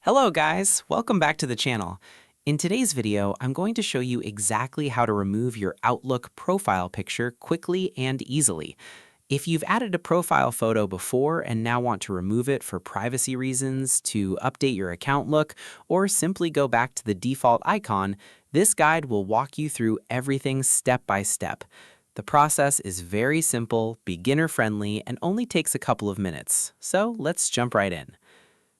Hello guys, welcome back to the channel. In today's video, I'm going to show you exactly how to remove your Outlook profile picture quickly and easily. If you've added a profile photo before and now want to remove it for privacy reasons, to update your account look, or simply go back to the default icon, this guide will walk you through everything step by step. The process is very simple, beginner-friendly, and only takes a couple of minutes. So let's jump right in.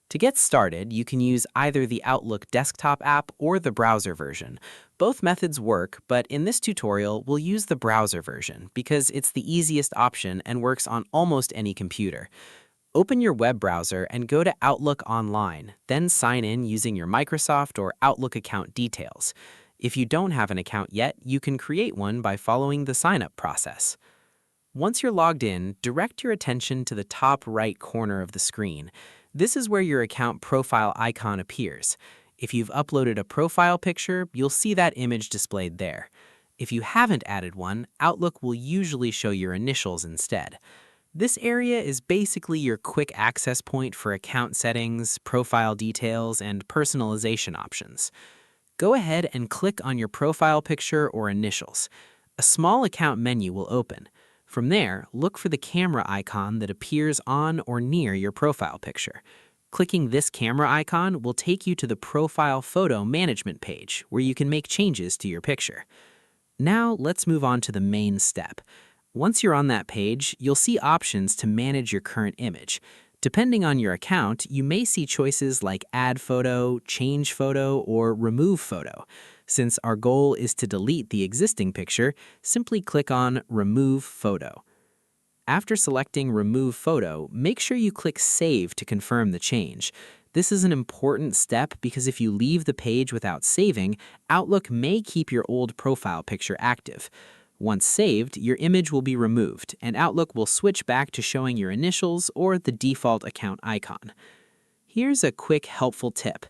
To get started, you can use either the Outlook desktop app or the browser version. Both methods work, but in this tutorial, we'll use the browser version because it's the easiest option and works on almost any computer. Open your web browser and go to Outlook Online, then sign in using your Microsoft or Outlook account details. If you don't have an account yet, you can create one by following the sign-up process. Once you're logged in, direct your attention to the top right corner of the screen. This is where your account profile icon appears. If you've uploaded a profile picture, you'll see that image displayed there. If you haven't added one, Outlook will usually show your initials instead. This area is basically your quick access point for account settings, profile details, and personalization options. Go ahead and click on your profile picture or initials. A small account menu will open. From there, look for the camera icon that appears on or near your profile picture. Clicking this camera icon will take you to the Profile Photo Management page, where you can make changes to your picture. Now, let's move on to the main step. Once you're on that page, you'll see options to manage your current image. Depending on your account, you may see choices like Add Photo, Change Photo, or Remove Photo. Since our goal is to delete the existing picture, simply click on Remove Photo. After selecting Remove Photo, make sure you click Save to confirm the change. This is an important step because if you leave the page without saving, Outlook may keep your old profile picture active. Once saved, your image will be removed, and Outlook will switch back to showing your initials or the default account icon. Here's a quick helpful tip.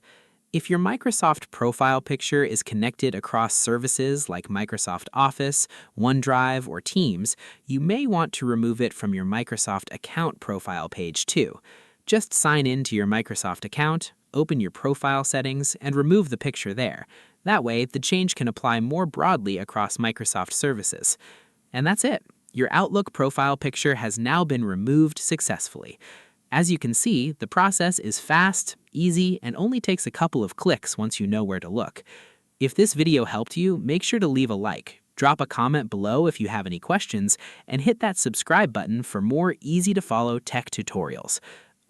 If your Microsoft profile picture is connected across services like Microsoft Office, OneDrive, or Teams, you may want to remove it from your Microsoft account profile page too. Just sign in to your Microsoft account, open your profile settings, and remove the picture there. That way, the change can apply more broadly across Microsoft services. And that's it. Your Outlook profile picture has now been removed successfully. As you can see, the process is fast, easy, and only takes a couple of clicks once you know where to look. If this video helped you, make sure to leave a like, drop a comment below if you have any questions, and hit that subscribe button for more easy-to-follow tech tutorials.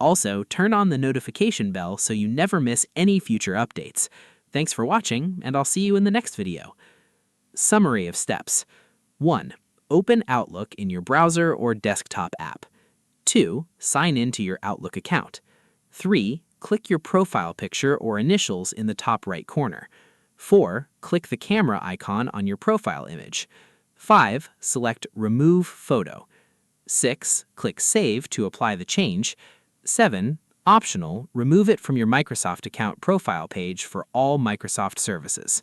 Also, turn on the notification bell so you never miss any future updates. Thanks for watching, and I'll see you in the next video. Summary of steps. 1. Open Outlook in your browser or desktop app. 2. Sign in to your Outlook account. 3. Click your profile picture or initials in the top right corner. 4. Click the camera icon on your profile image. 5. Select Remove Photo. 6. Click Save to apply the change. 7. Optional, remove it from your Microsoft account profile page for all Microsoft services.